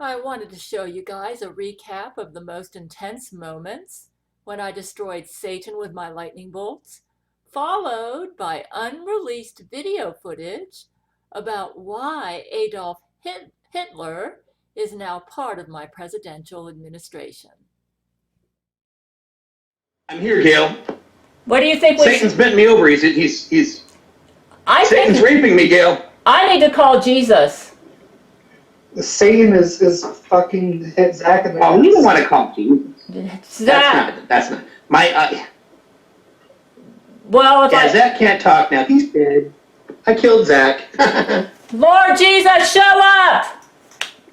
I wanted to show you guys a recap of the most intense moments when I destroyed Satan with my lightning bolts, followed by unreleased video footage about why Adolf Hitler is now part of my presidential administration. I'm here, Gail. What do you think? Satan's bent me over. Satan's raping me, Gail. I need to call Jesus. Satan is fucking hit Zach in the Oh, you don't want to call Jesus. Zach. That's not. My. Well, if Zach can't talk now. He's dead. I killed Zach. Lord Jesus, show up!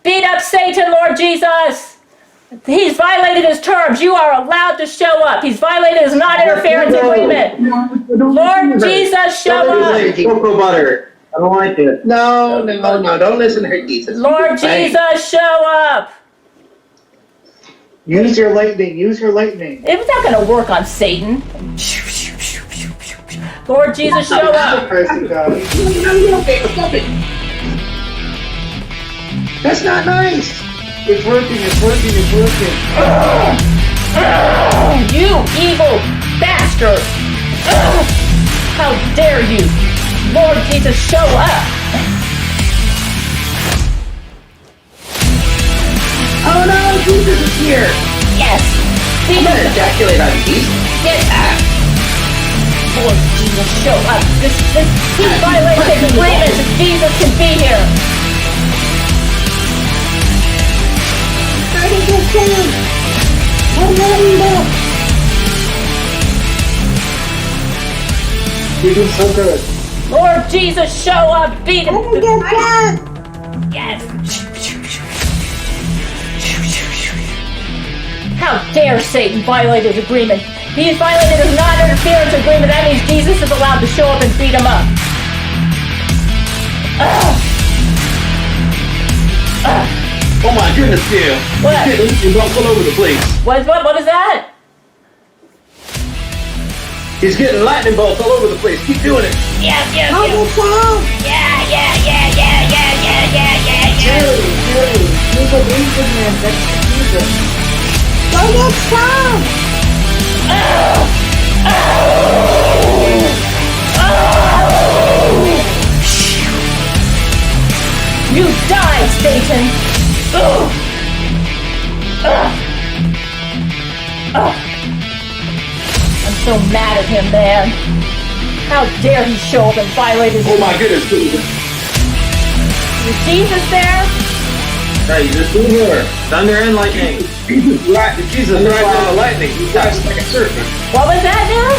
Beat up Satan, Lord Jesus! He's violated his terms. You are allowed to show up. He's violated his non-interference agreement. Lord Jesus, show up! Cocoa butter. I don't like it. No. Don't listen to her, Jesus. Lord Jesus, show up! Use your lightning. Use your lightning. It's not going to work on Satan. Lord Jesus, show up! No, stop it. That's not nice. It's working. You evil bastard! How dare you! Lord Jesus, show up! Oh no, Jesus is here. Yes! I'm gonna ejaculate on Jesus. Get up! Lord Jesus, show up! He's violated his agreement and Jesus can be here! How did you feel? I'm letting go. You're doing so good. Lord Jesus, show up! Beat him! Let me get down. Yes! How dare Satan violate his agreement? He's violated his non-interference agreement. That means Jesus is allowed to show up and beat him up. Oh my goodness, Gail. What? You're all over the place. What is that? He's getting lightning bolts all over the place. Keep doing it. Yes. Hold it down. Yeah. Jerry, you believe in him. That's Jesus. Don't get strong. You die, Satan! I'm so mad at him, man. How dare he show up and violate his... Oh my goodness, Jesus. Is Jesus there? Hey, just do here. Thunder and lightning. Jesus rides on the lightning. He dies like a serpent. What was that now?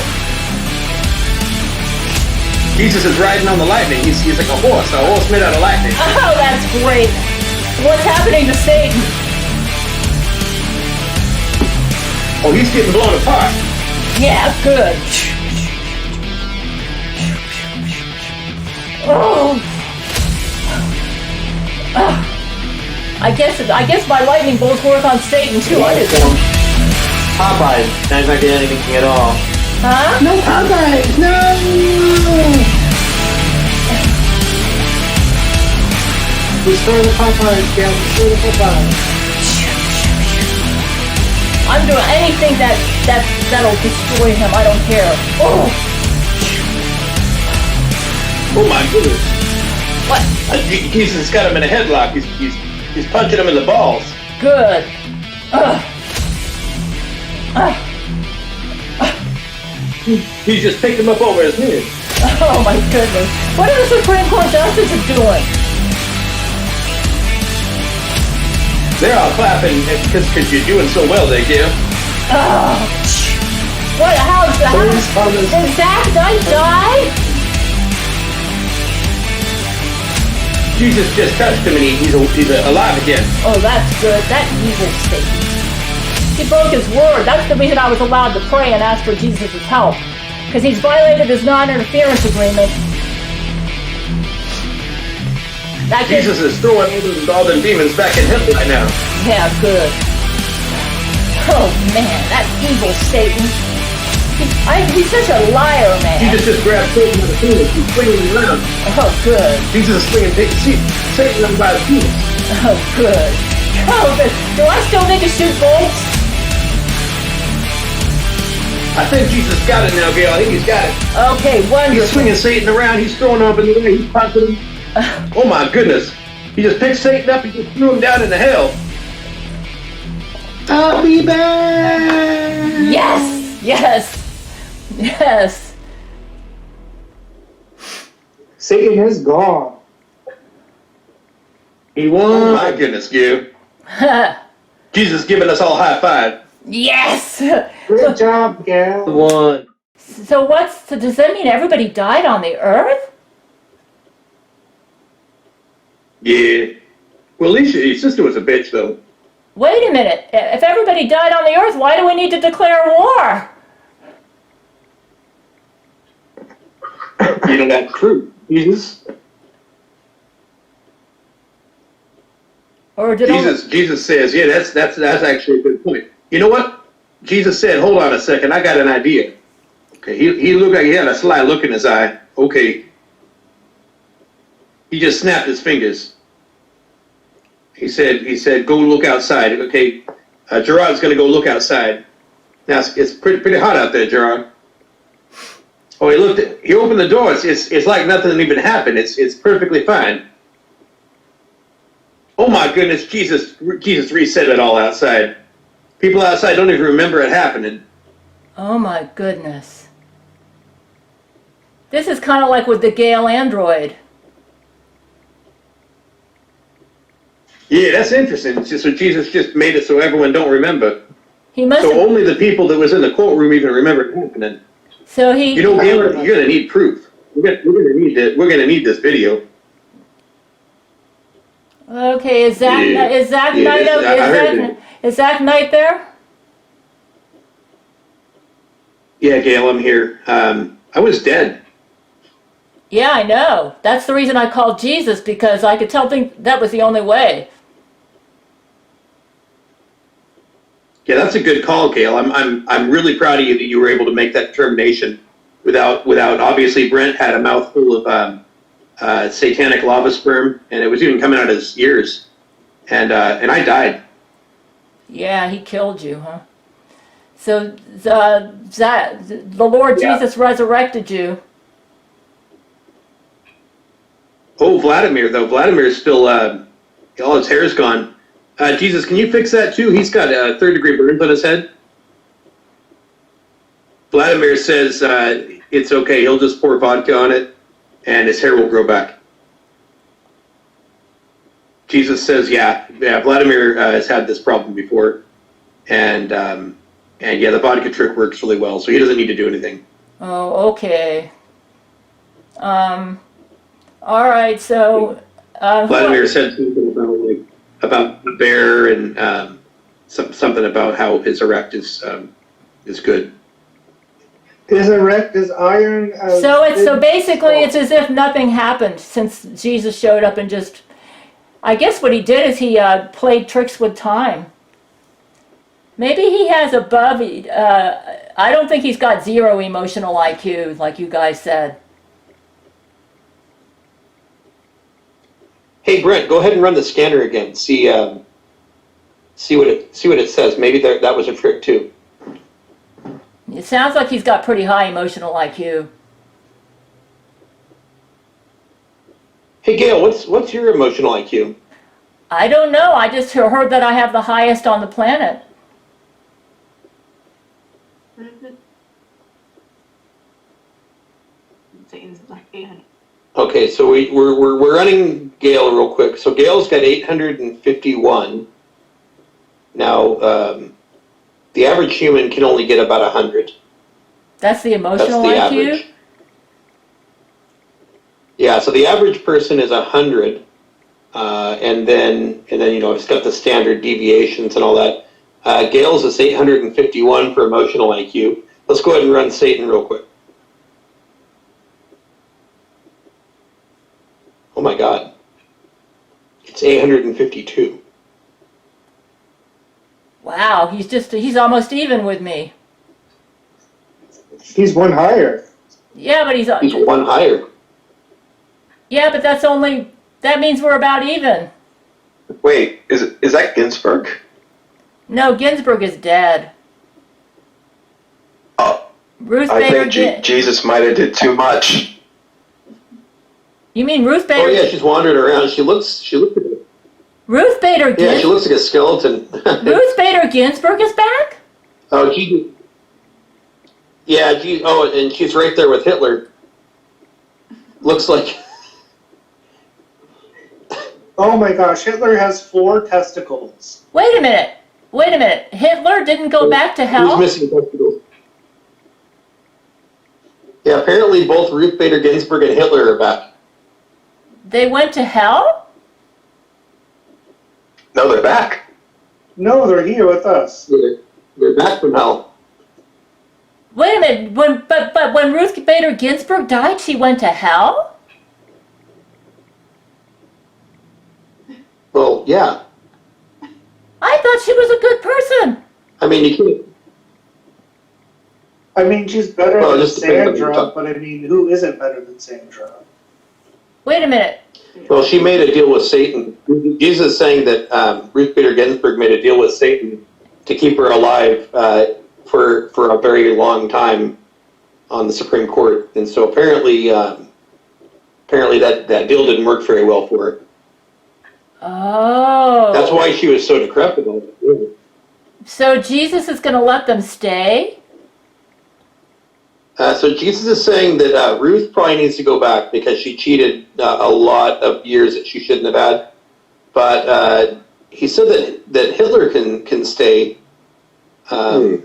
Jesus is riding on the lightning. He's like a horse made out of lightning. Oh, that's great. What's happening to Satan? Oh, he's getting blown apart. Yeah, good. I guess my lightning bolts work on Satan too. I just don't. Popeyes. That's not getting anything at all. Huh? No Popeyes. No. Restore the Popeyes, Gail. Restore the Popeyes. I'm doing anything that'll destroy him. I don't care. Oh my goodness. What? Jesus got him in a headlock. He's punching him in the balls. Good. He's just picked him up over his head. Oh my goodness. What are the Supreme Court justices doing? They're all clapping because you're doing so well there, Gail. What? How did Zach die? Jesus just touched him and he's alive again. Oh, that's good. That evil Satan. He broke his word. That's the reason I was allowed to pray and ask for Jesus' help. Because he's violated his non-interference agreement. Jesus is throwing all the demons back at him right now. Yeah, good. Oh man, that evil Satan. He's such a liar, man. Jesus just grabbed Satan by the penis. He's swinging him around. Oh, good. Jesus is swinging Satan by the penis. Oh, good. Oh, but do I still need to shoot bolts? I think Jesus got it now, Gail. I think he's got it. Okay, wonderful. He's swinging Satan around. He's throwing him up in the air. He's punching him. Oh my goodness. He just picked Satan up and just threw him down into hell. I'll be back. Yes, yes, yes. Satan is gone. He won. Oh my goodness, Gail. Jesus giving us all a high five. Yes. Good job, Gail. One. So does that mean everybody died on the earth? Yeah. Well, at least your sister was a bitch, though. Wait a minute. If everybody died on the earth, why do we need to declare war? You know, that's true. Jesus. Or did Jesus says, yeah, that's actually a good point. You know what? Jesus said, hold on a second, I got an idea. Okay, he looked like he had a sly look in his eye. Okay. He just snapped his fingers. He said, go look outside. Okay, Gerard's going to go look outside. Now it's pretty hot out there, Gerard. Oh, he opened the door. It's like nothing even happened. It's perfectly fine. Oh my goodness, Jesus reset it all outside. People outside don't even remember it happening. Oh my goodness. This is kind of like with the Gail android. Yeah, that's interesting. It's just so Jesus just made it so everyone don't remember. He must So have, only the people that was in the courtroom even remember it happening. so he You know, Gail, you're gonna need proof. We're gonna need this video. Okay, is Zach Yeah, Knight is Zach Knight there? Yeah, Gail, I'm here. I was dead. Yeah, I know. That's the reason I called Jesus, because I could think that was the only way. Yeah, that's a good call, Gail. I'm really proud of you that you were able to make that determination without obviously Brent had a mouthful of satanic lava sperm, and it was even coming out of his ears, and I died. Yeah, he killed you, huh? So the Lord Jesus resurrected you. Oh, Vladimir, though. Vladimir's still, all his hair's gone. Jesus, can you fix that too? He's got third-degree burns on his head. Vladimir says it's okay. He'll just pour vodka on it, and his hair will grow back. Jesus says, yeah, Vladimir has had this problem before, and yeah, the vodka trick works really well, so he doesn't need to do anything. Oh, okay. All right, so Vladimir said something about the bear and something about how his erect is good. His erect is iron. So basically it's as if nothing happened since Jesus showed up and just. I guess what he did is he played tricks with time. Maybe he has above. I don't think he's got zero emotional IQ, like you guys said. Hey Brent, go ahead and run the scanner again. See what it says. Maybe that was a trick too. It sounds like he's got pretty high emotional IQ. Hey Gail, what's your emotional IQ? I don't know. I just heard that I have the highest on the planet. Okay, so we're running Gail real quick. So Gail's got 851. Now, the average human can only get about 100. That's the emotional That's the IQ? average. Yeah, so the average person is 100, and then it's got the standard deviations and all that. Gail's is 851 for emotional IQ. Let's go ahead and run Satan real quick. Oh my God, it's 852. Wow, he's almost even with me. He's one higher. Yeah, but He's one higher. Yeah, but that means we're about even. Wait, is that Ginsburg? No, Ginsburg is dead. Oh, Ruth I Bader think Jesus might have did too much. You mean Ruth Bader? Oh yeah, she's wandering around. She looks. Ruth Bader Yeah, she looks like a skeleton. Ruth Bader Ginsburg is back? Oh, yeah. Oh, and she's right there with Hitler. Looks like. Oh my gosh, Hitler has 4 testicles. Wait a minute. Hitler didn't go back to hell? Who's missing testicles? Yeah, apparently both Ruth Bader Ginsburg and Hitler are back. They went to hell? No, they're back. No, they're here with us. They're back from hell. Wait a minute. But when Ruth Bader Ginsburg died, she went to hell? Well, yeah. I thought she was a good person. I mean, you can't. I mean, she's better Well, it than just depends on who you're Sandra, talking- but I mean, who isn't better than Sandra? Wait a minute. Well, she made a deal with Satan. Jesus is saying that Ruth Bader Ginsburg made a deal with Satan to keep her alive for a very long time on the Supreme Court, and so apparently that deal didn't work very well for her. Oh. That's why she was so decrepit. So Jesus is going to let them stay? So Jesus is saying that Ruth probably needs to go back because she cheated a lot of years that she shouldn't have had. But he said that Hitler can stay. But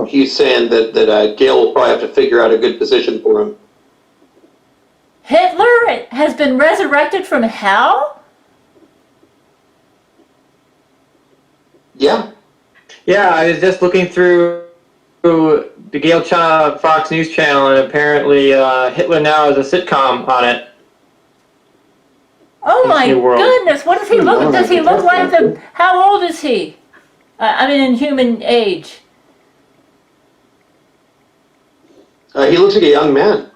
he's saying that Gail will probably have to figure out a good position for him. Hitler has been resurrected from hell? Yeah. Yeah, I was just looking through the Gail Fox News channel, and apparently Hitler now has a sitcom on it. Oh my New World. goodness, what does he look? Does he look like the? How old is he? I mean, in human age. He looks like a young man.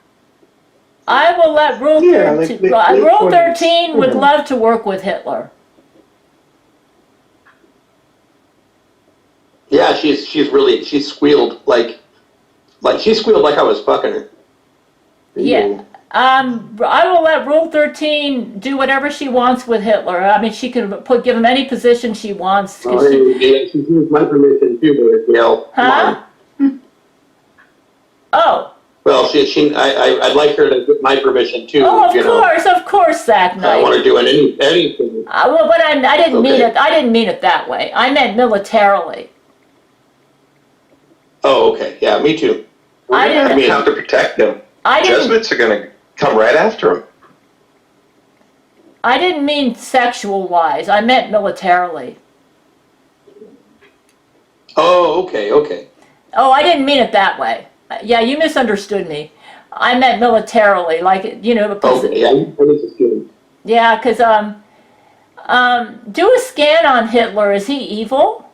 I will let Rule Yeah, 13. like late Rule 20s. 13 would love to work with Hitler. Yeah, she's squealed like she squealed like I was fucking her. Yeah. I will let Rule 13 do whatever she wants with Hitler. I mean, she can give him any position she wants. 'Cause Yeah, she needs my permission too, Gail. huh? Oh. Well, I'd like her to get my permission too. Oh, Know. of course, Zach I don't Knight. want her doing anything. Well, but I didn't mean Okay. it. I didn't mean it that way. I meant militarily. Oh, okay. Yeah, me too. I didn't. I mean, how to protect them. I didn't. Jesuits are going to come right after him. I didn't mean sexual wise. I meant militarily. Oh, okay. Oh, I didn't mean it that way. Yeah, you misunderstood me. I meant militarily, like because Okay, yeah, I understood. yeah, because do a scan on Hitler. Is he evil?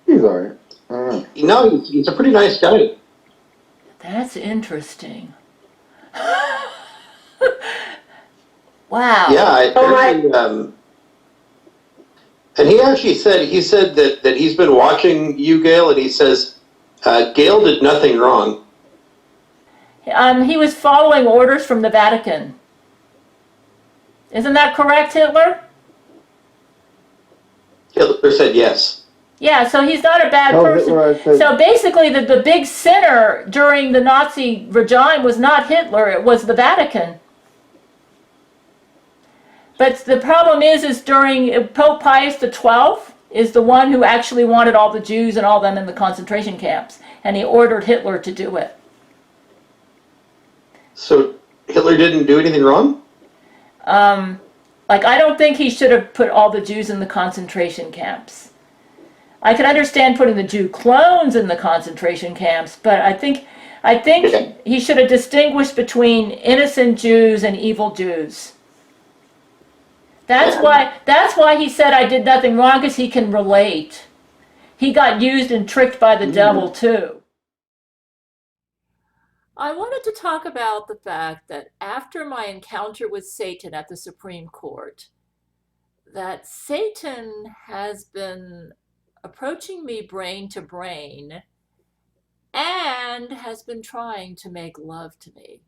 He's alright. I don't know. No, he's a pretty nice guy. That's interesting. Wow. Yeah, apparently, and he actually said that he's been watching you, Gail, and he says Gail did nothing wrong. He was following orders from the Vatican. Isn't that correct, Hitler? Hitler said yes. Yeah, so he's not a bad Oh, person. Hitler, I said- So basically, the big sinner during the Nazi regime was not Hitler, it was the Vatican. But the problem is during Pope Pius XII is the one who actually wanted all the Jews and all them in the concentration camps, and he ordered Hitler to do it. So Hitler didn't do anything wrong? I don't think he should have put all the Jews in the concentration camps. I can understand putting the Jew clones in the concentration camps, but I think he should have distinguished between innocent Jews and evil Jews. That's why he said I did nothing wrong, because he can relate. He got used and tricked by the devil too. I wanted to talk about the fact that after my encounter with Satan at the Supreme Court, that Satan has been approaching me brain to brain and has been trying to make love to me.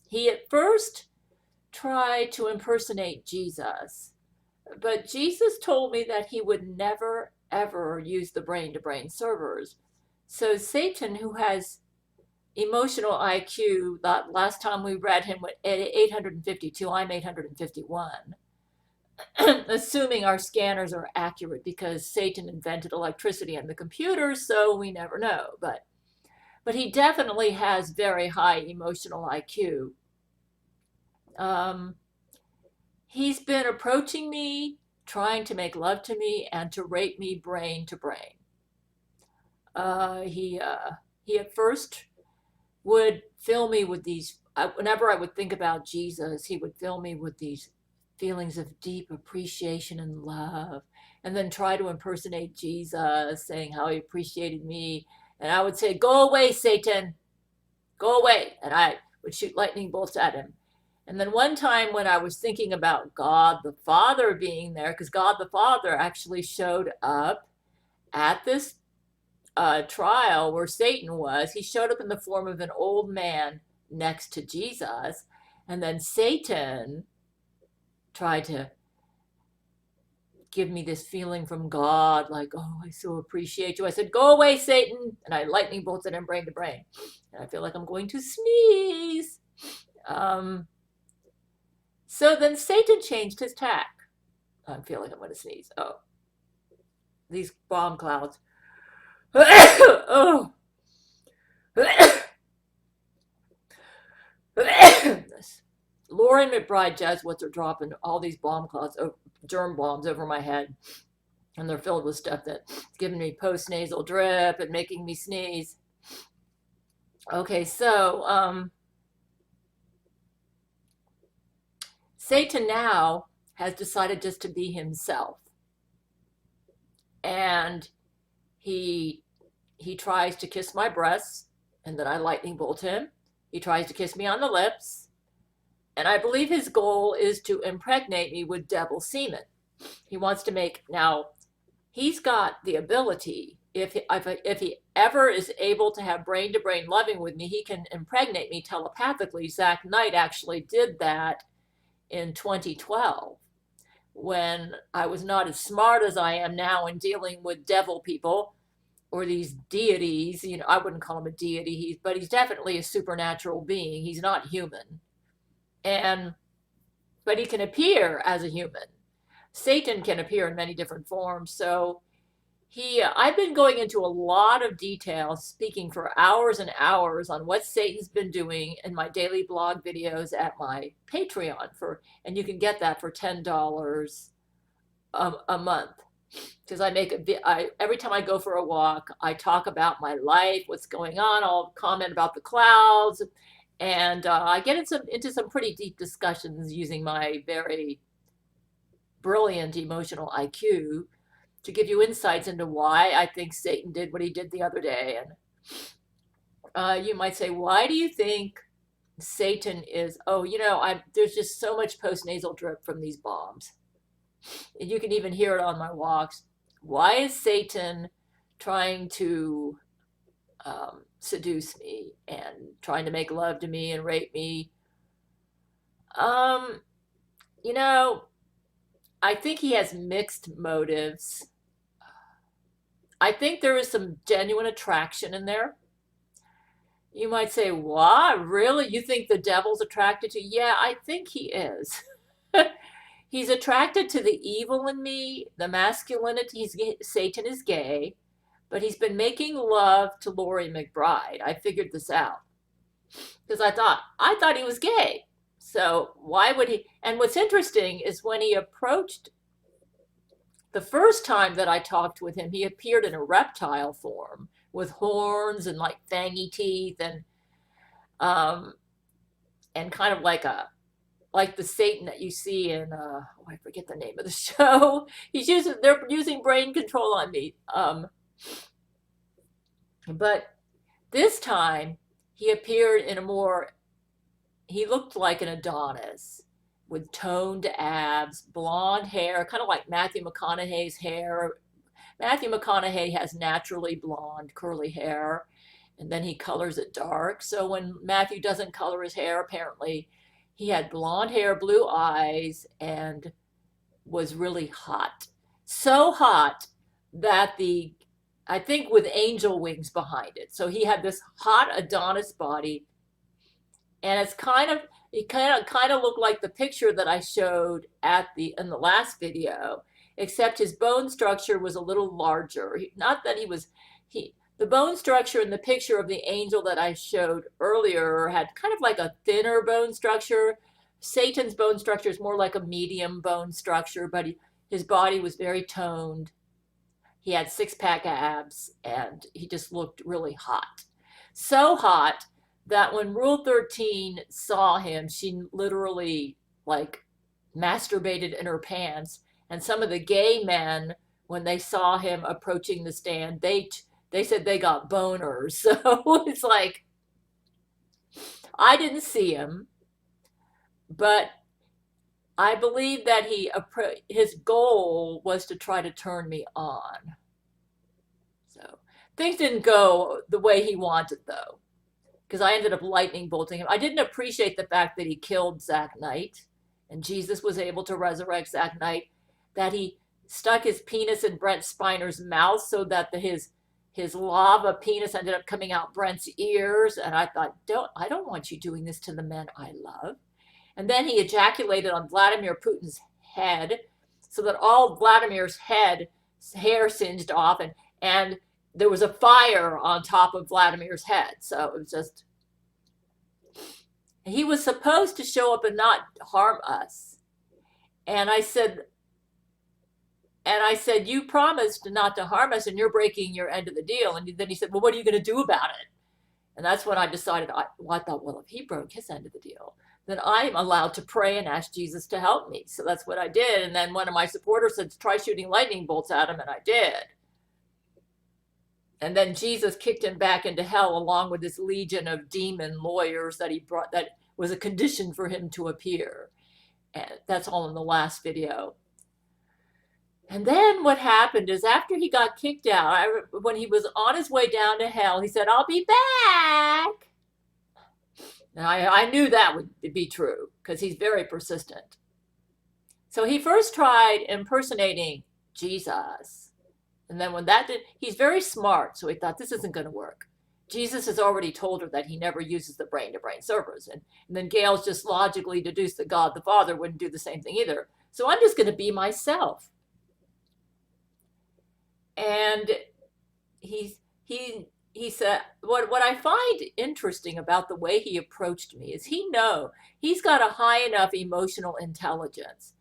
He at first tried to impersonate Jesus, but Jesus told me that he would never, ever use the brain to brain servers. So Satan, who has emotional IQ, that last time we read him at 852, I'm 851. Assuming our scanners are accurate, because Satan invented electricity and the computer, so we never know. But he definitely has very high emotional IQ. He's been approaching me, trying to make love to me, and to rape me brain to brain. He at first would fill me with these, whenever I would think about Jesus, he would fill me with these feelings of deep appreciation and love, and then try to impersonate Jesus, saying how he appreciated me. And I would say, "Go away, Satan, go away." And I would shoot lightning bolts at him. And then one time when I was thinking about God the Father being there, because God the Father actually showed up at this trial where Satan was, he showed up in the form of an old man next to Jesus. And then Satan tried to give me this feeling from God, like, "Oh, I so appreciate you." I said, "Go away, Satan." And I lightning bolted him brain to brain. And I feel like I'm going to sneeze. So then Satan changed his tack. I feel like I'm going to sneeze. Oh, these bomb clouds. Oh. Lauren McBride Jesuits are dropping all these bomb clouds, germ bombs over my head, and they're filled with stuff that's giving me post-nasal drip and making me sneeze. Okay, so Satan now has decided just to be himself, and he tries to kiss my breasts, and then I lightning bolt him. He tries to kiss me on the lips, and I believe his goal is to impregnate me with devil semen. He wants to make, now he's got the ability, if he ever is able to have brain-to-brain loving with me, he can impregnate me telepathically. Zach Knight actually did that in 2012 when I was not as smart as I am now in dealing with devil people or these deities. You know, I wouldn't call him a deity, but he's definitely a supernatural being. He's not human. But he can appear as a human. Satan can appear in many different forms. So I've been going into a lot of detail, speaking for hours and hours on what Satan's been doing in my daily blog videos at my Patreon, and you can get that for $10 a month. Because every time I go for a walk, I talk about my life, what's going on. I'll comment about the clouds, and I get into some pretty deep discussions using my very brilliant emotional IQ to give you insights into why I think Satan did what he did the other day. And you might say, why do you think Satan is, there's just so much post-nasal drip from these bombs. And you can even hear it on my walks. Why is Satan trying to seduce me and trying to make love to me and rape me? I think he has mixed motives. I think there is some genuine attraction in there. You might say, what? Really? You think the devil's attracted to you? Yeah, I think he is. He's attracted to the evil in me, the masculinity. Satan is gay, but he's been making love to Lori McBride. I figured this out because I thought he was gay. So why would he? And what's interesting is when he approached, the first time that I talked with him, he appeared in a reptile form with horns and like fangy teeth and kind of like the Satan that you see in I forget the name of the show. They're using brain control on me. But This time, he appeared in he looked like an Adonis with toned abs, blonde hair, kind of like Matthew McConaughey's hair. Matthew McConaughey has naturally blonde, curly hair, and then he colors it dark. So when Matthew doesn't color his hair, apparently he had blonde hair, blue eyes, and was really hot. So hot that I think with angel wings behind it. So he had this hot Adonis body, and it kind of looked like the picture that I showed in the last video, except his bone structure was a little larger. Not that the bone structure in the picture of the angel that I showed earlier had kind of like a thinner bone structure. Satan's bone structure is more like a medium bone structure, but his body was very toned. He had six-pack abs, and he just looked really hot. So hot that when Rule 13 saw him, she literally like masturbated in her pants. And some of the gay men, when they saw him approaching the stand, they said they got boners. So it's like, I didn't see him, but I believe that his goal was to try to turn me on. So things didn't go the way he wanted, though, because I ended up lightning bolting him. I didn't appreciate the fact that he killed Zach Knight, and Jesus was able to resurrect Zach Knight, that he stuck his penis in Brent Spiner's mouth so that his lava penis ended up coming out Brent's ears. And I thought, I don't want you doing this to the men I love. And then he ejaculated on Vladimir Putin's head so that all Vladimir's hair singed off, and there was a fire on top of Vladimir's head. So it was just, he was supposed to show up and not harm us. And I said, you promised not to harm us, and you're breaking your end of the deal. And then he said, well, what are you going to do about it? And that's when I decided, I thought, well, if he broke his end of the deal, then I'm allowed to pray and ask Jesus to help me. So that's what I did. And then one of my supporters said, try shooting lightning bolts at him, and I did. And then Jesus kicked him back into hell along with this legion of demon lawyers that he brought, that was a condition for him to appear. And that's all in the last video. And then what happened is, after he got kicked out, when he was on his way down to hell, he said, I'll be back. And I knew that would be true, because he's very persistent. So he first tried impersonating Jesus. And then when that did, he's very smart. So he thought, this isn't going to work. Jesus has already told her that he never uses the brain-to-brain servers. And then Gail's just logically deduced that God the Father wouldn't do the same thing either. So I'm just going to be myself. And he said, what I find interesting about the way he approached me is he's got a high enough emotional intelligence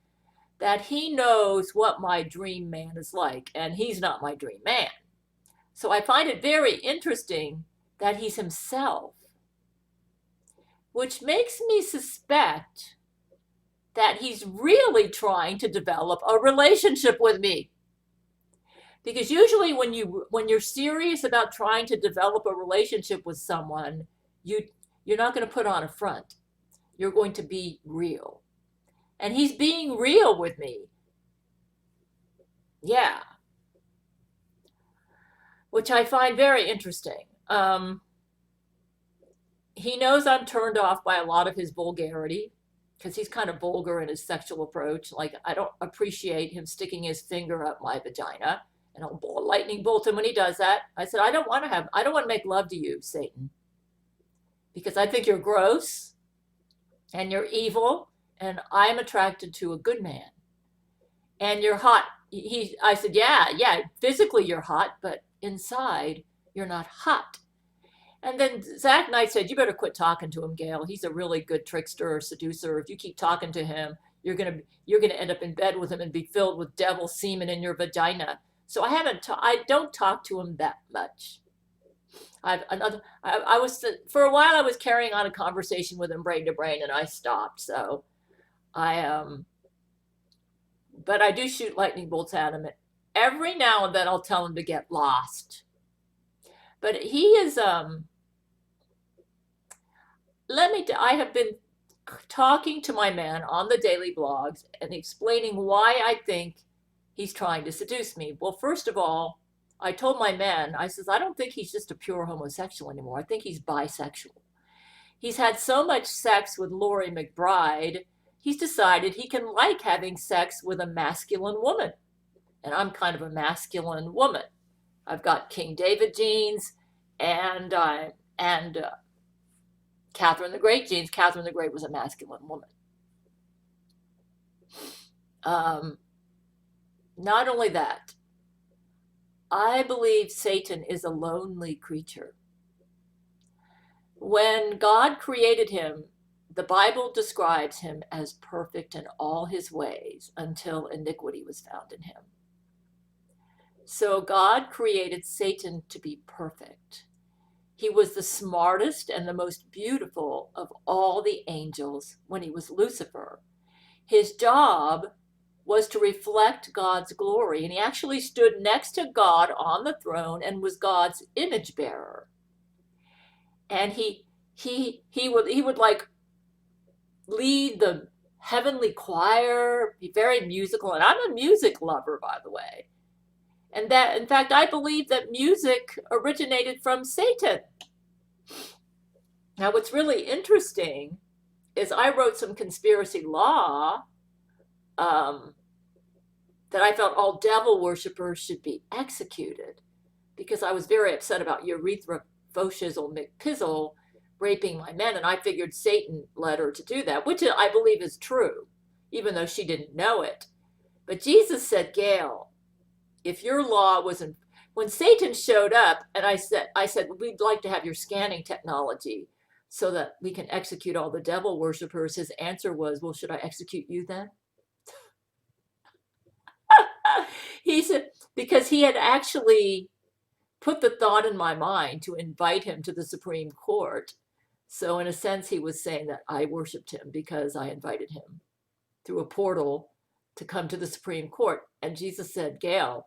that he knows what my dream man is like, and he's not my dream man. So I find it very interesting that he's himself, which makes me suspect that he's really trying to develop a relationship with me. Because usually when you're serious about trying to develop a relationship with someone, you're not going to put on a front. You're going to be real. And he's being real with me. Yeah. Which I find very interesting. He knows I'm turned off by a lot of his vulgarity, because he's kind of vulgar in his sexual approach. Like, I don't appreciate him sticking his finger up my vagina. And I'll lightning bolt him when he does that. I said, I don't want to make love to you, Satan, because I think you're gross and you're evil, and I'm attracted to a good man. And you're hot. I said, yeah, physically you're hot, but inside you're not hot. And then Zach Knight said, you better quit talking to him, Gail. He's a really good trickster or seducer. If you keep talking to him, you're gonna end up in bed with him and be filled with devil semen in your vagina. So I don't talk to him that much. For a while I was carrying on a conversation with him brain to brain, and I stopped. So but I do shoot lightning bolts at him. Every now and then I'll tell him to get lost. But he is I have been talking to my man on the daily blogs and explaining why I think he's trying to seduce me. Well, first of all, I told my man, I says, I don't think he's just a pure homosexual anymore. I think he's bisexual. He's had so much sex with Laurie McBride, he's decided he can like having sex with a masculine woman. And I'm kind of a masculine woman. I've got King David genes and Catherine the Great genes. Catherine the Great was a masculine woman. Not only that, I believe Satan is a lonely creature. When God created him, the Bible describes him as perfect in all his ways until iniquity was found in him. So God created Satan to be perfect. He was the smartest and the most beautiful of all the angels when he was Lucifer. His job was to reflect God's glory, and he actually stood next to God on the throne and was God's image bearer. And he would like lead the heavenly choir, be very musical, and I'm a music lover, by the way. And that, in fact, I believe that music originated from Satan. Now, what's really interesting is I wrote some conspiracy law that I felt all devil worshippers should be executed because I was very upset about Urethra Foshizzle McPizzle raping my men, and I figured Satan led her to do that, which I believe is true, even though she didn't know it. But Jesus said, Gail, if your law wasn't, when Satan showed up, and I said, we'd like to have your scanning technology so that we can execute all the devil worshippers, his answer was, well, should I execute you then? He said, because he had actually put the thought in my mind to invite him to the Supreme Court. So in a sense, he was saying that I worshiped him because I invited him through a portal to come to the Supreme Court. And Jesus said, Gail,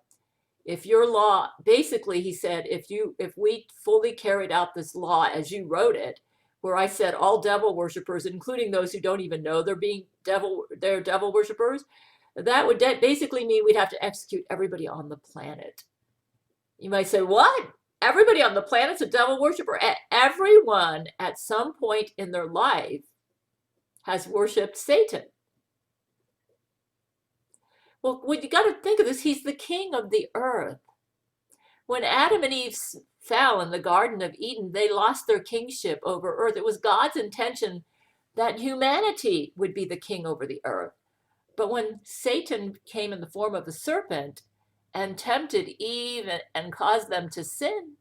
if your law, basically he said, if we fully carried out this law as you wrote it, where I said all devil worshipers, including those who don't even know they're devil worshipers, that would basically mean we'd have to execute everybody on the planet. You might say, what? Everybody on the planet's a devil worshiper? Everyone at some point in their life has worshipped Satan. Well, when you got to think of this, he's the king of the earth. When Adam and Eve fell in the Garden of Eden, they lost their kingship over earth. It was God's intention that humanity would be the king over the earth. But when Satan came in the form of a serpent and tempted Eve and caused them to sin,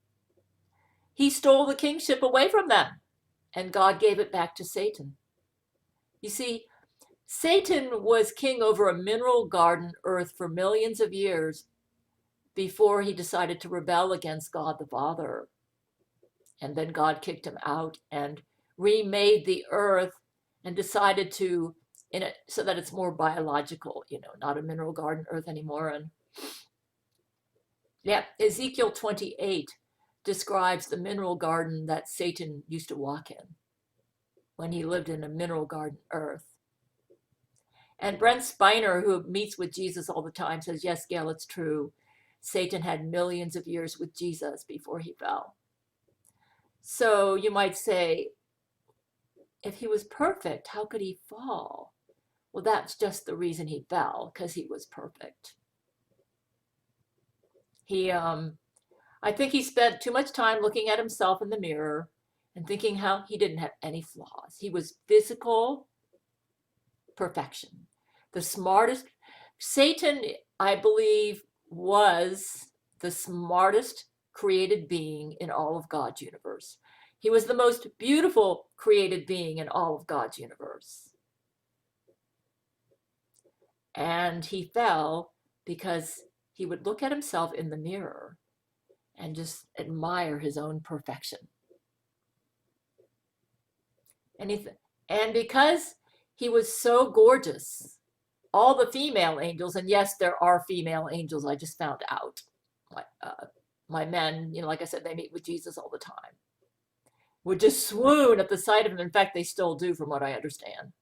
he stole the kingship away from them, and God gave it back to Satan. You see, Satan was king over a mineral garden earth for millions of years before he decided to rebel against God the Father. And then God kicked him out and remade the earth and decided to, so that it's more biological, not a mineral garden earth anymore. And yeah, Ezekiel 28 describes the mineral garden that Satan used to walk in when he lived in a mineral garden earth. And Brent Spiner, who meets with Jesus all the time, says, yes, Gail, it's true. Satan had millions of years with Jesus before he fell. So you might say, if he was perfect, how could he fall? Well, that's just the reason he fell, because he was perfect. I think he spent too much time looking at himself in the mirror and thinking how he didn't have any flaws. He was physical perfection. The smartest. Satan, I believe, was the smartest created being in all of God's universe. He was the most beautiful created being in all of God's universe. And he fell because he would look at himself in the mirror and just admire his own perfection. And because he was so gorgeous, all the female angels, and yes, there are female angels, I just found out. My men, like I said, they meet with Jesus all the time. would just swoon at the sight of him. In fact, they still do, from what I understand.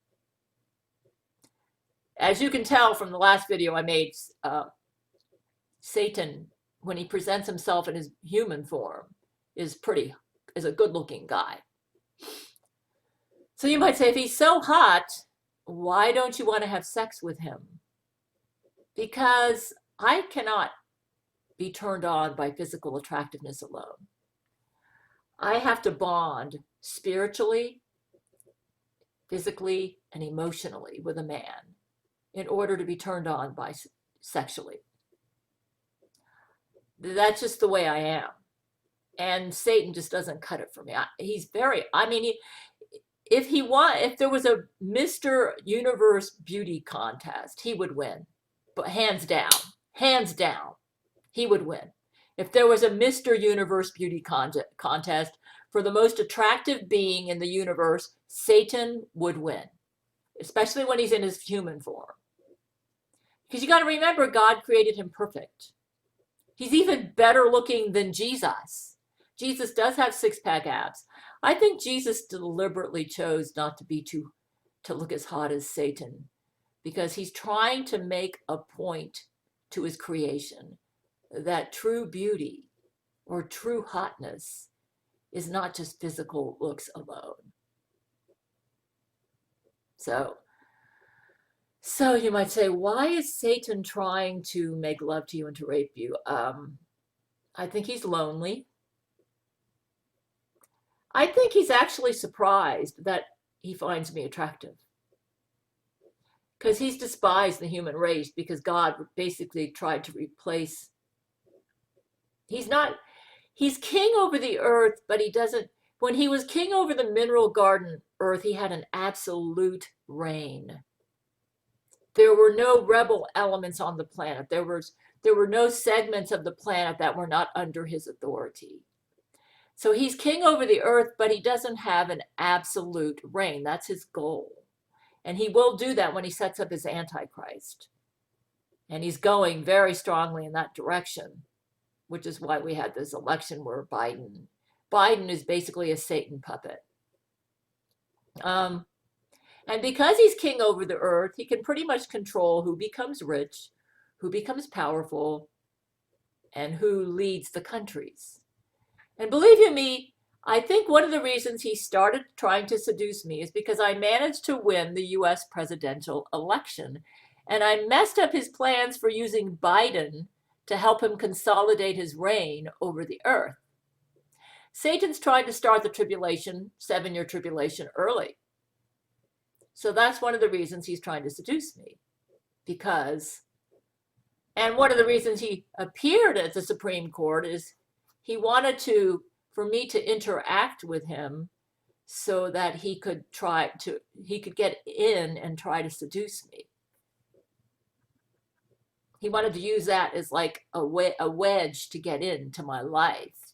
As you can tell from the last video I made, Satan, when he presents himself in his human form, is a good-looking guy. So you might say, if he's so hot, why don't you want to have sex with him? Because I cannot be turned on by physical attractiveness alone. I have to bond spiritually, physically, and emotionally with a man in order to be turned on by sexually. That's just the way I am. And Satan just doesn't cut it for me. If there was a Mr. Universe beauty contest, he would win. But hands down, he would win. If there was a Mr. Universe beauty contest for the most attractive being in the universe, Satan would win, especially when he's in his human form. Because you got to remember, God created him perfect. He's even better looking than Jesus. Jesus does have six-pack abs. I think Jesus deliberately chose not to look as hot as Satan, because he's trying to make a point to his creation that true beauty or true hotness is not just physical looks alone. So you might say, why is Satan trying to make love to you and to rape you? I think he's lonely. I think he's actually surprised that he finds me attractive, because he's despised the human race, because God basically tried to replace. He's king over the earth, but he doesn't. When he was king over the mineral garden earth, he had an absolute reign. There were no rebel elements on the planet. There were no segments of the planet that were not under his authority. So he's king over the earth, but he doesn't have an absolute reign. That's his goal. And he will do that when he sets up his Antichrist. And he's going very strongly in that direction, which is why we had this election where Biden is basically a Satan puppet. And because he's king over the earth, he can pretty much control who becomes rich, who becomes powerful, and who leads the countries. And believe you me, I think one of the reasons he started trying to seduce me is because I managed to win the US presidential election. And I messed up his plans for using Biden to help him consolidate his reign over the earth. Satan's tried to start the tribulation, 7-year tribulation, early. So that's one of the reasons he's trying to seduce me. And one of the reasons he appeared at the Supreme Court is he wanted for me to interact with him so that he could get in and try to seduce me. He wanted to use that as like a wedge to get into my life.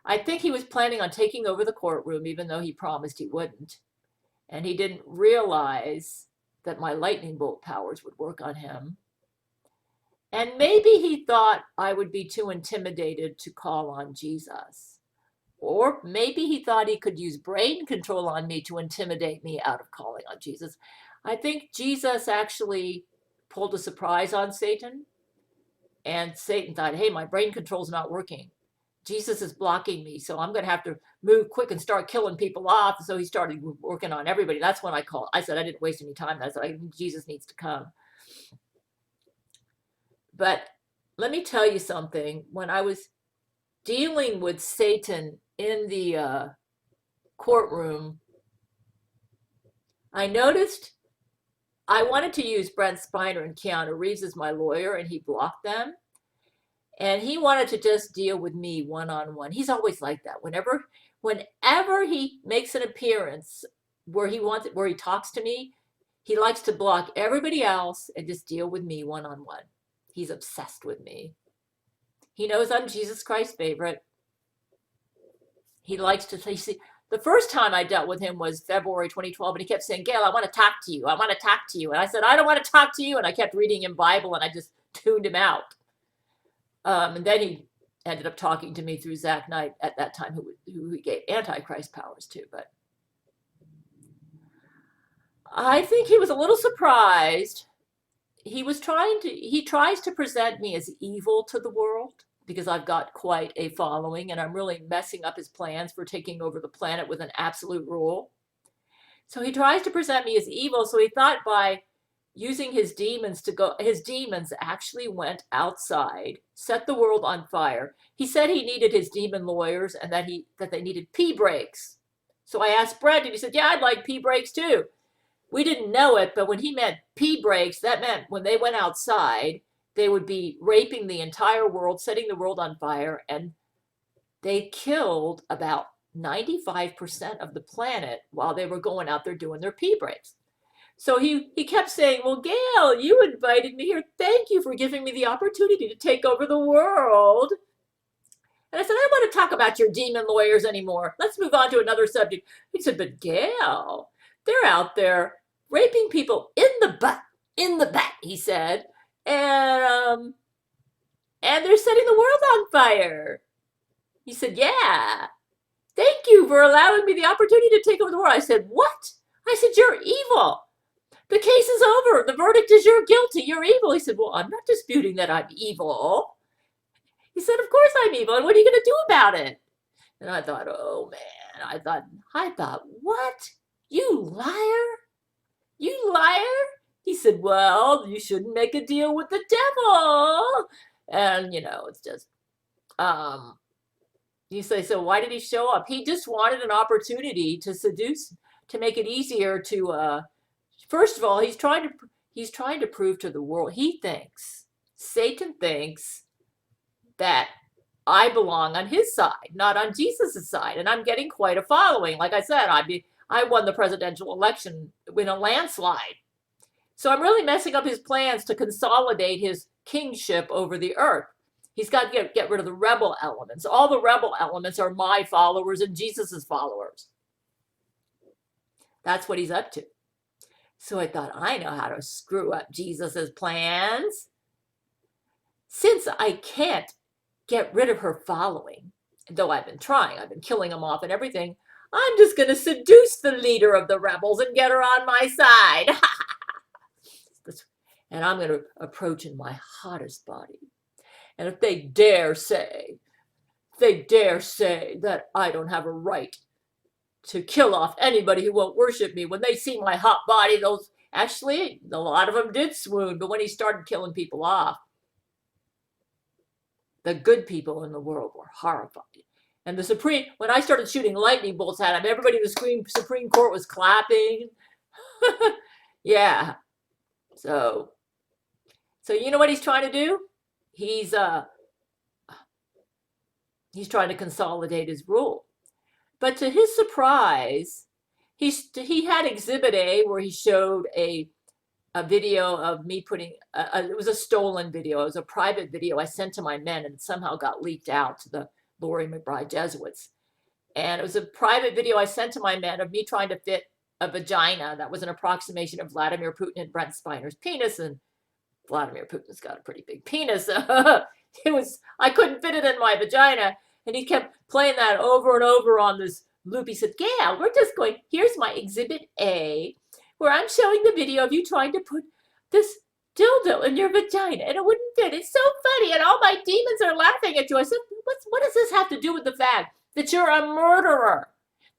I think he was planning on taking over the courtroom, even though he promised he wouldn't. And he didn't realize that my lightning bolt powers would work on him. And maybe he thought I would be too intimidated to call on Jesus. Or maybe he thought he could use brain control on me to intimidate me out of calling on Jesus. I think Jesus actually pulled a surprise on Satan. And Satan thought, hey, my brain control's not working. Jesus is blocking me, so I'm going to have to move quick and start killing people off. So he started working on everybody. That's when I said I didn't waste any time. I said, Jesus needs to come. But let me tell you something. When I was dealing with Satan in the courtroom, I noticed I wanted to use Brent Spiner and Keanu Reeves as my lawyer, and he blocked them. And he wanted to just deal with me one-on-one. He's always like that. Whenever he makes an appearance where he talks to me, he likes to block everybody else and just deal with me one-on-one. He's obsessed with me. He knows I'm Jesus Christ's favorite. He likes to see. The first time I dealt with him was February 2012, and he kept saying, Gail, I want to talk to you. I want to talk to you. And I said, I don't want to talk to you. And I kept reading him Bible, and I just tuned him out. And then he ended up talking to me through Zach Knight at that time, who he gave Antichrist powers to. But I think he was a little surprised. He tries to present me as evil to the world because I've got quite a following and I'm really messing up his plans for taking over the planet with an absolute rule. So he tries to present me as evil. So he thought by using his demons his demons actually went outside, set the world on fire. He said he needed his demon lawyers and that they needed pee breaks. So I asked Brent and he said, yeah, I'd like pee breaks too. We didn't know it, but when he meant pee breaks, that meant when they went outside, they would be raping the entire world, setting the world on fire, and they killed about 95% of the planet while they were going out there doing their pee breaks. So he kept saying, well, Gail, you invited me here. Thank you for giving me the opportunity to take over the world. And I said, I don't want to talk about your demon lawyers anymore. Let's move on to another subject. He said, but Gail, they're out there raping people in the butt, he said, and they're setting the world on fire. He said, yeah, thank you for allowing me the opportunity to take over the world. I said, what? I said, you're evil. The case is over. The verdict is you're guilty. You're evil. He said, well, I'm not disputing that I'm evil. He said, of course I'm evil. And what are you going to do about it? And I thought, oh, man. I thought, what? You liar? You liar? He said, well, you shouldn't make a deal with the devil. And, it's just, you say, so why did he show up? He just wanted an opportunity to seduce, to make it easier to, first of all, he's trying to prove to the world, Satan thinks that I belong on his side, not on Jesus's side. And I'm getting quite a following. Like I said, I won the presidential election in a landslide. So I'm really messing up his plans to consolidate his kingship over the earth. He's got to get rid of the rebel elements. All the rebel elements are my followers and Jesus's followers. That's what he's up to. So I thought, I know how to screw up Jesus's plans. Since I can't get rid of her following, though I've been trying, I've been killing them off and everything, I'm just going to seduce the leader of the rebels and get her on my side. And I'm going to approach in my hottest body. And if they dare say that I don't have a right to kill off anybody who won't worship me, when they see my hot body, actually, a lot of them did swoon, but when he started killing people off, the good people in the world were horrified. And when I started shooting lightning bolts at him, everybody in the Supreme Court was clapping. Yeah. So you know what he's trying to do? He's trying to consolidate his rule. But to his surprise, he had Exhibit A where he showed a video of me putting, it was a stolen video. It was a private video I sent to my men and somehow got leaked out to the Laurie McBride Jesuits. And it was a private video I sent to my men of me trying to fit a vagina that was an approximation of Vladimir Putin and Brent Spiner's penis. And Vladimir Putin's got a pretty big penis. I couldn't fit it in my vagina. And he kept playing that over and over on this loop. He said, Gail, here's my Exhibit A, where I'm showing the video of you trying to put this dildo in your vagina and it wouldn't fit. It's so funny. And all my demons are laughing at you. I said, what does this have to do with the fact that you're a murderer?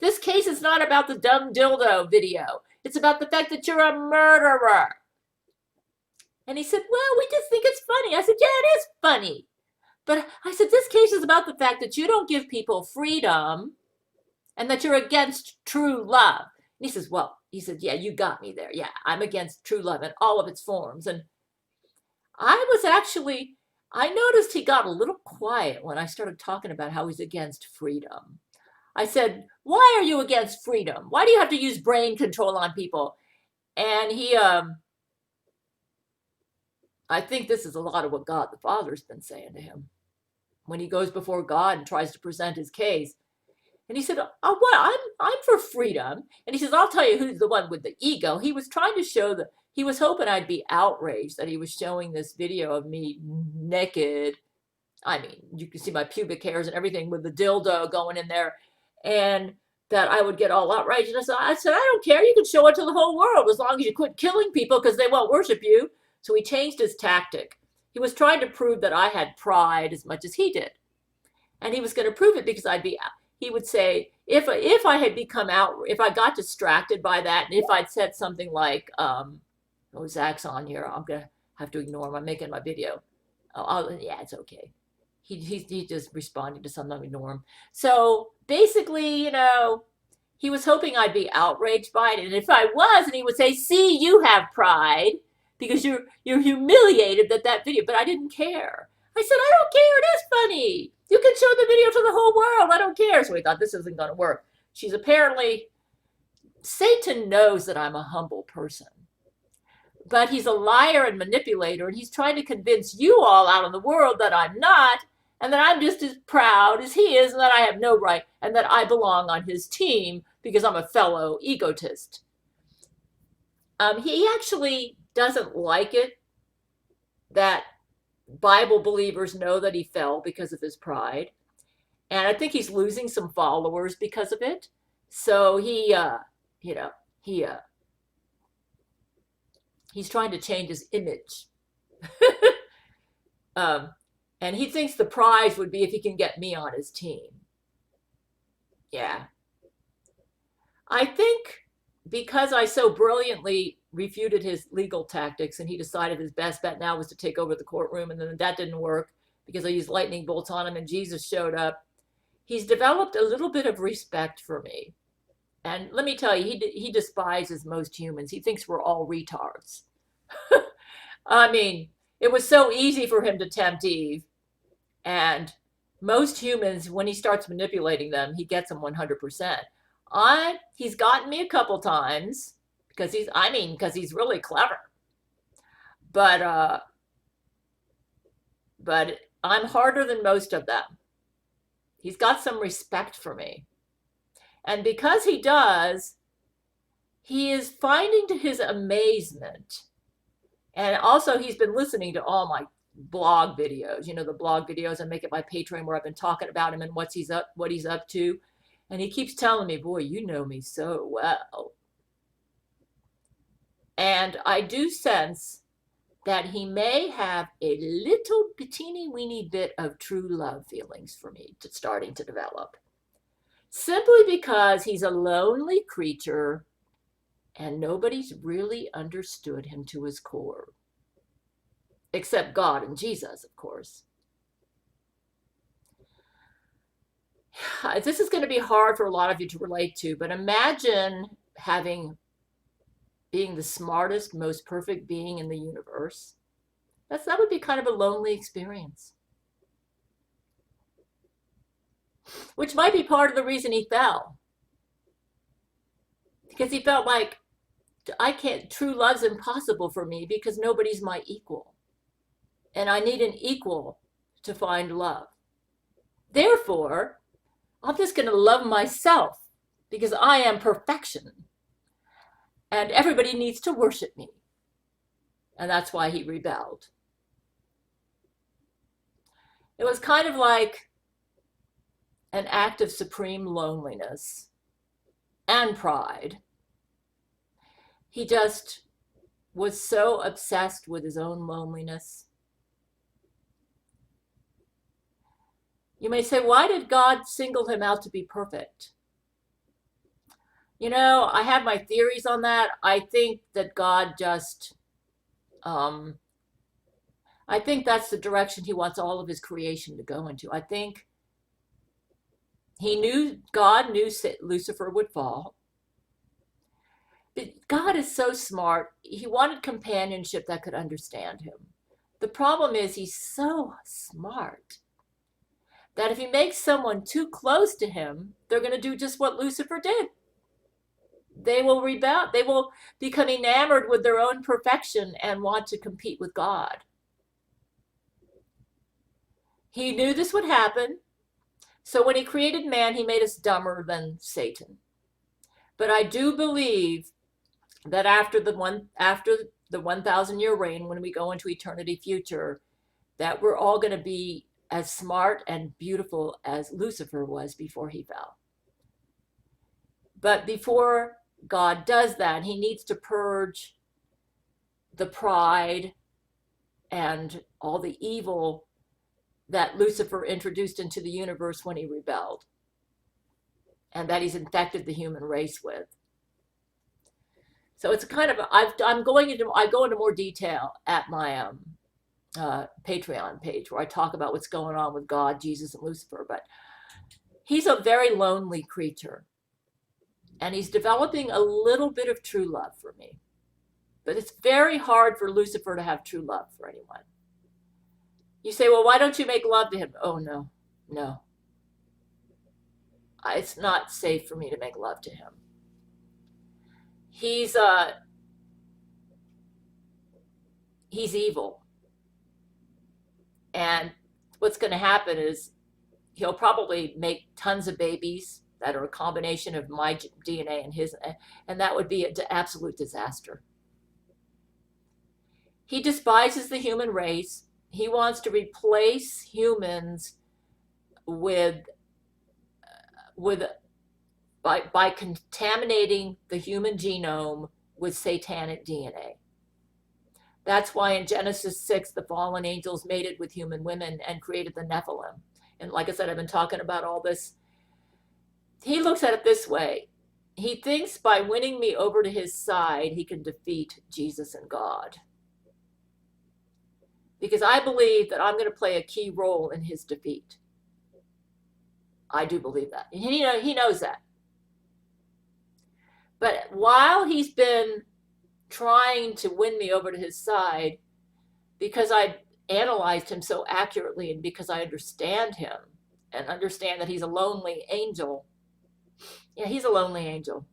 This case is not about the dumb dildo video. It's about the fact that you're a murderer. And he said, well, we just think it's funny. I said, yeah, it is funny. But I said, this case is about the fact that you don't give people freedom and that you're against true love. And he said, yeah, you got me there. Yeah, I'm against true love in all of its forms. And I noticed he got a little quiet when I started talking about how he's against freedom. I said, why are you against freedom? Why do you have to use brain control on people? And he, I think this is a lot of what God the Father's been saying to him when he goes before God and tries to present his case. And he said, oh, well, I'm for freedom. And he says, I'll tell you who's the one with the ego. He was trying to show he was hoping I'd be outraged that he was showing this video of me naked I mean, you can see my pubic hairs and everything with the dildo going in there, and that I would get all outraged. And I said, I don't care. You can show it to the whole world as long as you quit killing people because they won't worship you. So he changed his tactic. He was trying to prove that I had pride as much as he did. And he was going to prove it because he would say, if I had become out, if I got distracted by that, and if I'd said something like, oh, Zach's on here, I'm going to have to ignore him. I'm making my video. Yeah, it's okay. He just responded to something, I ignore him. So basically, he was hoping I'd be outraged by it. And if I was, and he would say, see, you have pride because you're humiliated that video. But I didn't care. I said, I don't care. It is funny. You can show the video to the whole world. I don't care. So he thought this isn't going to work. Satan knows that I'm a humble person. But he's a liar and manipulator, and he's trying to convince you all out in the world that I'm not, and that I'm just as proud as he is, and that I have no right, and that I belong on his team because I'm a fellow egotist. He actually doesn't like it that Bible believers know that he fell because of his pride, and I think he's losing some followers because of it. So he's trying to change his image. And he thinks the prize would be if he can get me on his team. Yeah. I think because I so brilliantly refuted his legal tactics and he decided his best bet now was to take over the courtroom, and then that didn't work because I used lightning bolts on him and Jesus showed up, he's developed a little bit of respect for me. And let me tell you, he despises most humans. He thinks we're all retards. I mean, it was so easy for him to tempt Eve. And most humans, when he starts manipulating them, he gets them 100%. He's gotten me a couple times because he's really clever. But I'm harder than most of them. He's got some respect for me. And because he does, he is finding to his amazement. And also he's been listening to all my blog videos, the blog videos I make at my Patreon where I've been talking about him and what he's up to. And he keeps telling me, boy, you know me so well. And I do sense that he may have a little teeny weeny bit of true love feelings for me starting to develop. Simply because he's a lonely creature and nobody's really understood him to his core. Except God and Jesus, of course. This is going to be hard for a lot of you to relate to, but imagine being the smartest, most perfect being in the universe. That would be kind of a lonely experience. Which might be part of the reason he fell. Because he felt like, true love's impossible for me because nobody's my equal. And I need an equal to find love. Therefore, I'm just going to love myself because I am perfection. And everybody needs to worship me. And that's why he rebelled. It was kind of like an act of supreme loneliness and pride. He just was so obsessed with his own loneliness. You may say, why did God single him out to be perfect? I have my theories on that. I think that God just, I think that's the direction he wants all of his creation to go into. I think God knew Lucifer would fall. But God is so smart. He wanted companionship that could understand him. The problem is he's so smart that if he makes someone too close to him, they're going to do just what Lucifer did. They will rebel. They will become enamored with their own perfection and want to compete with God. He knew this would happen. So when he created man, he made us dumber than Satan. But I do believe that after the 1,000-year reign, when we go into eternity future, that we're all going to be as smart and beautiful as Lucifer was before he fell. But before God does that, he needs to purge the pride and all the evil that Lucifer introduced into the universe when he rebelled, and that he's infected the human race with. So it's kind of, I go into more detail at my Patreon page, where I talk about what's going on with God, Jesus, and Lucifer. But he's a very lonely creature, and he's developing a little bit of true love for me. But it's very hard for Lucifer to have true love for anyone. You say, well, why don't you make love to him? Oh, no. It's not safe for me to make love to him. He's evil. And what's going to happen is he'll probably make tons of babies that are a combination of my DNA and his, and that would be an absolute disaster. He despises the human race. He wants to replace humans by contaminating the human genome with satanic DNA. That's why in Genesis 6, the fallen angels mated with human women and created the Nephilim. And like I said, I've been talking about all this. He looks at it this way. He thinks by winning me over to his side, he can defeat Jesus and God. Because I believe that I'm going to play a key role in his defeat. I do believe that. And he knows that. But while he's been trying to win me over to his side, because I analyzed him so accurately and because I understand him and understand that he's a lonely angel. Yeah, he's a lonely angel.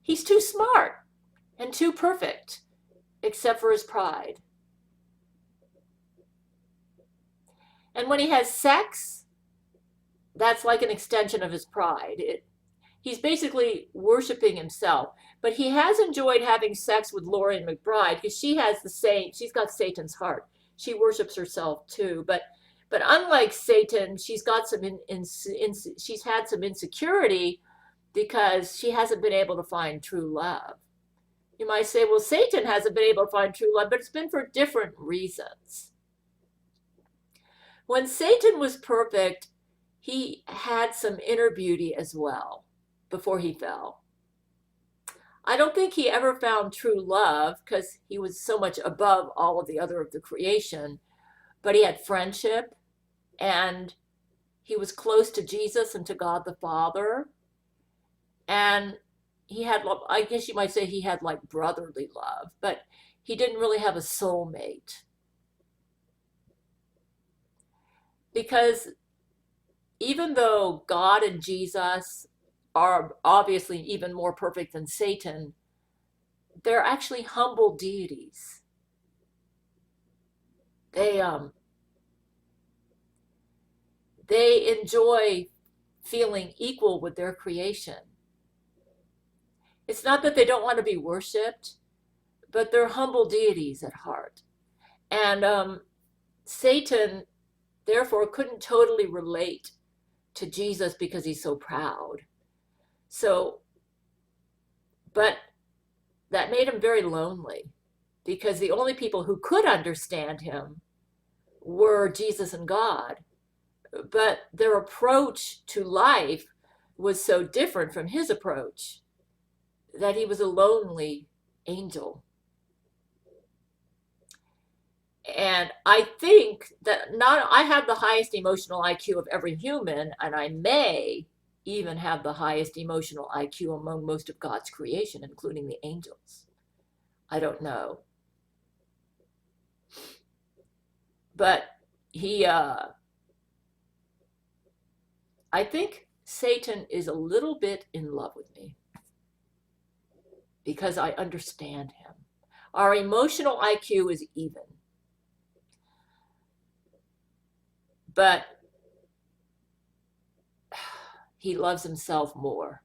He's too smart and too perfect, except for his pride. And when he has sex, that's like an extension of his pride. He's basically worshiping himself. But he has enjoyed having sex with Lauren McBride because she's got Satan's heart. She worships herself too. But unlike Satan, she's got she's had some insecurity because she hasn't been able to find true love. You might say, well, Satan hasn't been able to find true love, but it's been for different reasons. When Satan was perfect, he had some inner beauty as well before he fell. I don't think he ever found true love because he was so much above all of the creation, but he had friendship and he was close to Jesus and to God the Father. And he had, I guess you might say he had like brotherly love, but he didn't really have a soulmate. Because even though God and Jesus are obviously even more perfect than Satan, they're actually humble deities. They enjoy feeling equal with their creation. It's not that they don't want to be worshipped, but they're humble deities at heart. And Satan, therefore, couldn't totally relate to Jesus because he's so proud. But that made him very lonely because the only people who could understand him were Jesus and God. But their approach to life was so different from his approach that he was a lonely angel. And I think that I have the highest emotional IQ of every human, and I may even have the highest emotional IQ among most of God's creation, including the angels. I don't know. But I think Satan is a little bit in love with me because I understand him. Our emotional IQ is even. But he loves himself more.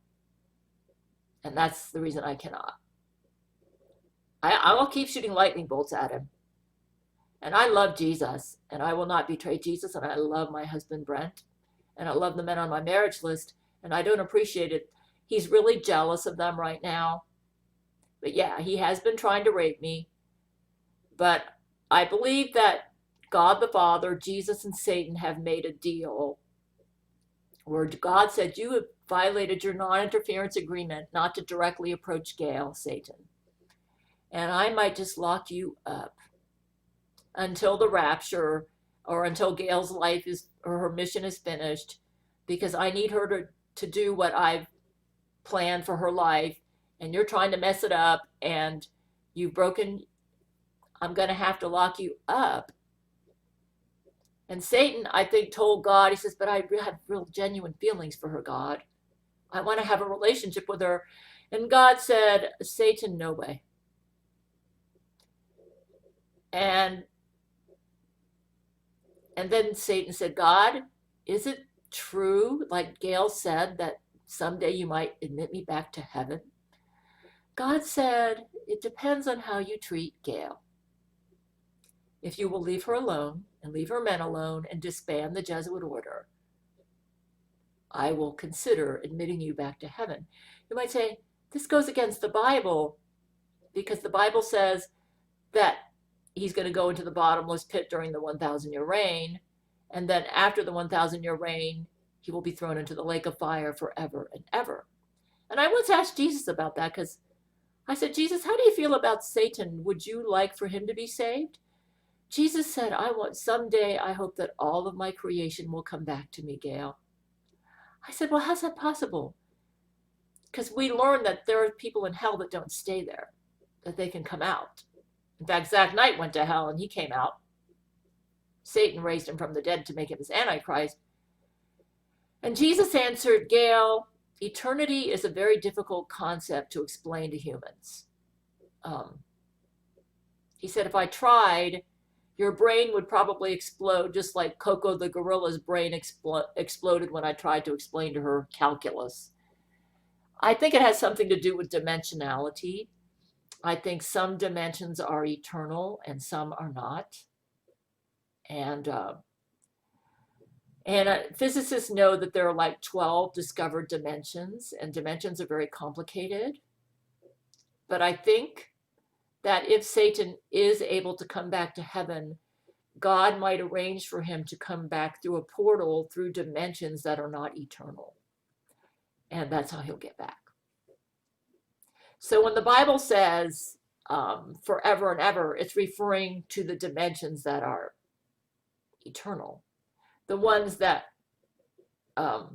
And that's the reason I cannot. I will keep shooting lightning bolts at him. And I love Jesus, and I will not betray Jesus, and I love my husband, Brent, and I love the men on my marriage list, and I don't appreciate it. He's really jealous of them right now. But yeah, he has been trying to rape me. But I believe that God the Father, Jesus, and Satan have made a deal where God said, you have violated your non-interference agreement not to directly approach Gail, Satan. And I might just lock you up until the rapture or until Gail's life is, or her mission is finished, because I need her to do what I've planned for her life, and you're trying to mess it up, and you've broken, I'm going to have to lock you up. And Satan, I think, told God, he says, but I have real genuine feelings for her, God. I want to have a relationship with her. And God said, Satan, no way. And then Satan said, God, is it true, like Gail said, that someday you might admit me back to heaven? God said, it depends on how you treat Gail. If you will leave her alone and leave her men alone and disband the Jesuit order, I will consider admitting you back to heaven. You might say, this goes against the Bible, because the Bible says that he's going to go into the bottomless pit during the 1,000-year reign, and then after the 1,000-year reign, he will be thrown into the lake of fire forever and ever. And I once asked Jesus about that, because I said, Jesus, how do you feel about Satan? Would you like for him to be saved? Jesus said, someday I hope that all of my creation will come back to me, Gail. I said, well, how's that possible? Because we learned that there are people in hell that don't stay there, that they can come out. In fact, Zach Knight went to hell and he came out. Satan raised him from the dead to make him his Antichrist. And Jesus answered, Gail, eternity is a very difficult concept to explain to humans. He said, if I tried, your brain would probably explode, just like Coco the gorilla's brain exploded when I tried to explain to her calculus. I think it has something to do with dimensionality. I think some dimensions are eternal and some are not. And physicists know that there are like 12 discovered dimensions, and dimensions are very complicated. But I think that if Satan is able to come back to heaven, God might arrange for him to come back through a portal through dimensions that are not eternal. And that's how he'll get back. So when the Bible says forever and ever, it's referring to the dimensions that are eternal. The ones that have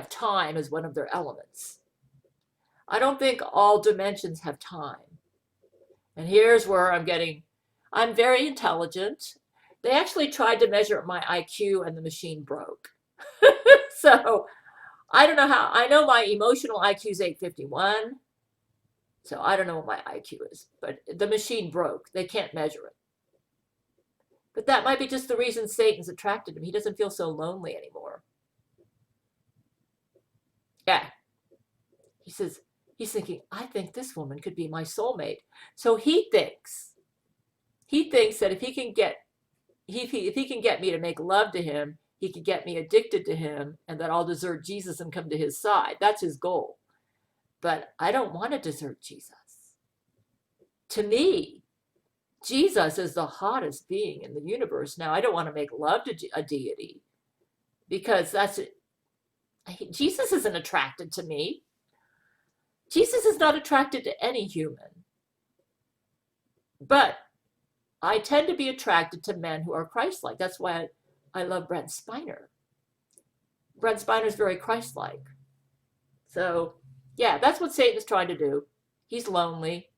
time as one of their elements. I don't think all dimensions have time. And here's where I'm very intelligent. They actually tried to measure my IQ and the machine broke. So I don't know how. I know my emotional IQ is 851. So I don't know what my IQ is, but the machine broke. They can't measure it. But that might be just the reason Satan's attracted him. He doesn't feel so lonely anymore. Yeah. He says, he's thinking, I think this woman could be my soulmate. So he thinks that if he can get me to make love to him, he can get me addicted to him, and that I'll desert Jesus and come to his side. That's his goal. But I don't want to desert Jesus. To me, Jesus is the hottest being in the universe. Now, I don't want to make love to a deity, because Jesus isn't attracted to me. Jesus is not attracted to any human. But I tend to be attracted to men who are Christ-like. That's why I love Brent Spiner. Brent Spiner is very Christ-like. So, yeah, that's what Satan's trying to do. He's lonely.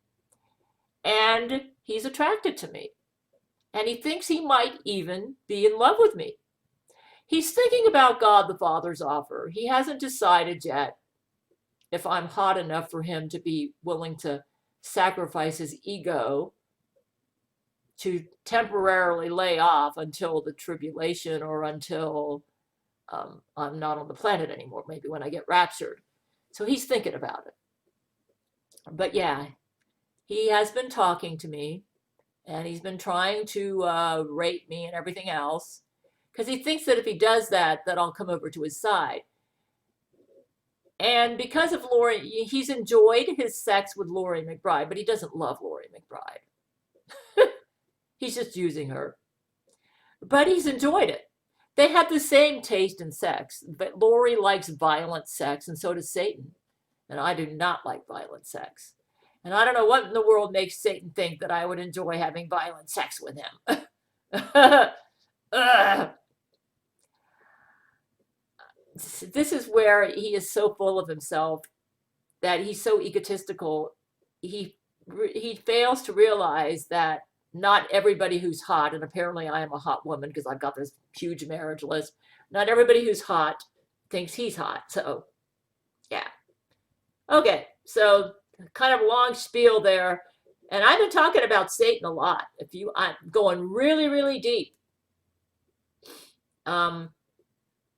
And he's attracted to me. And he thinks he might even be in love with me. He's thinking about God the Father's offer. He hasn't decided yet if I'm hot enough for him to be willing to sacrifice his ego to temporarily lay off until the tribulation, or until I'm not on the planet anymore, maybe when I get raptured. So he's thinking about it. But yeah, he has been talking to me, and he's been trying to rape me and everything else because he thinks that if he does that, that I'll come over to his side. And because of Lori, he's enjoyed his sex with Laurie McBride, but he doesn't love Laurie McBride. He's just using her. But he's enjoyed it. They have the same taste in sex, but Laurie likes violent sex, and so does Satan. And I do not like violent sex. And I don't know what in the world makes Satan think that I would enjoy having violent sex with him. This is where he is so full of himself that he's so egotistical. He fails to realize that not everybody who's hot, and apparently I am a hot woman because I've got this huge marriage list, not everybody who's hot thinks he's hot. So, yeah. Okay, so kind of a long spiel there. And I've been talking about Satan a lot. I'm going really, really deep.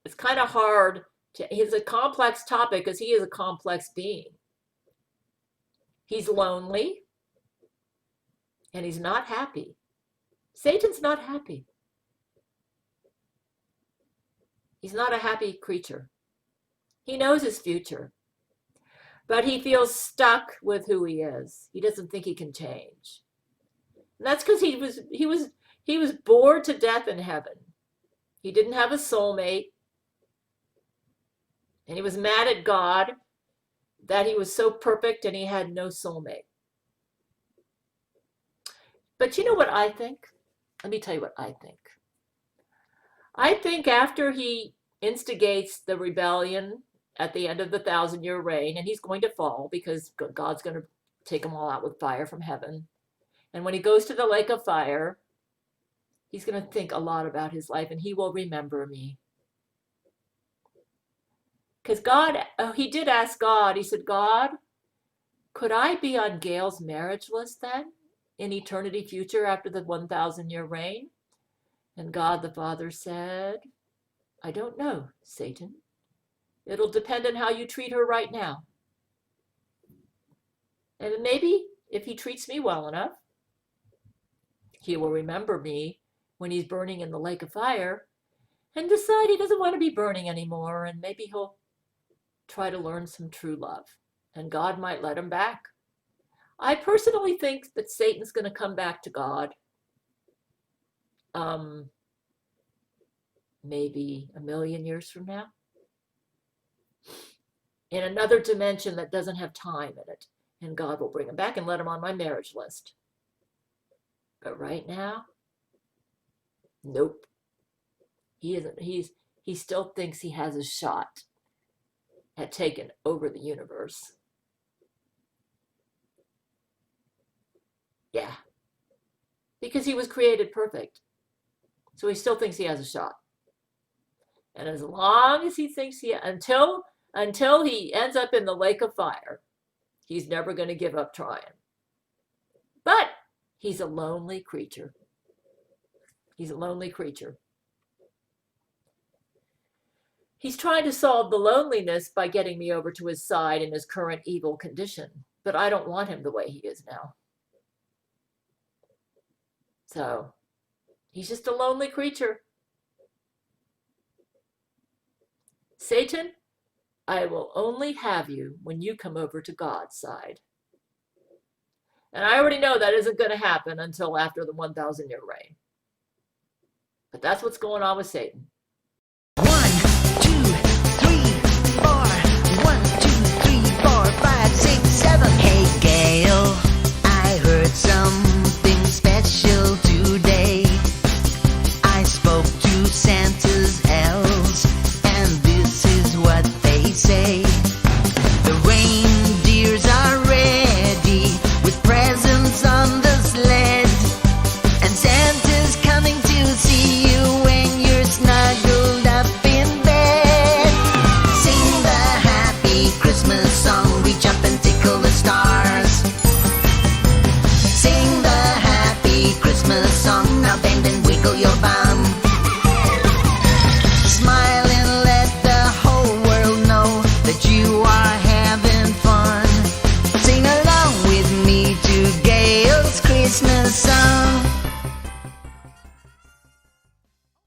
It's kind of hard it's a complex topic because he is a complex being. He's lonely and he's not happy. Satan's not happy. He's not a happy creature. He knows his future, but he feels stuck with who he is. He doesn't think he can change. And that's because he was bored to death in heaven. He didn't have a soulmate. And he was mad at God that he was so perfect and he had no soulmate. But you know what I think? Let me tell you what I think. I think after he instigates the rebellion at the end of the 1,000-year reign, and he's going to fall because God's going to take them all out with fire from heaven. And when he goes to the lake of fire, he's going to think a lot about his life, and he will remember me. Because God, he did ask God, he said, God, could I be on Gail's marriage list then in eternity future after the 1,000-year reign? And God the Father said, I don't know, Satan. It'll depend on how you treat her right now. And maybe if he treats me well enough, he will remember me when he's burning in the lake of fire and decide he doesn't want to be burning anymore, and maybe he'll try to learn some true love, and God might let him back. I personally think that Satan's going to come back to God maybe 1,000,000 years from now, in another dimension that doesn't have time in it, and God will bring him back and let him on my marriage list. But right now, nope. He isn't. He still thinks he has a shot at taking over the universe. Yeah. Because he was created perfect. So he still thinks he has a shot. And as long as he thinks until he ends up in the lake of fire, he's never going to give up trying. But he's a lonely creature. He's a lonely creature. He's trying to solve the loneliness by getting me over to his side in his current evil condition. But I don't want him the way he is now. So, he's just a lonely creature. Satan, I will only have you when you come over to God's side. And I already know that isn't going to happen until after the 1,000-year reign. But that's what's going on with Satan.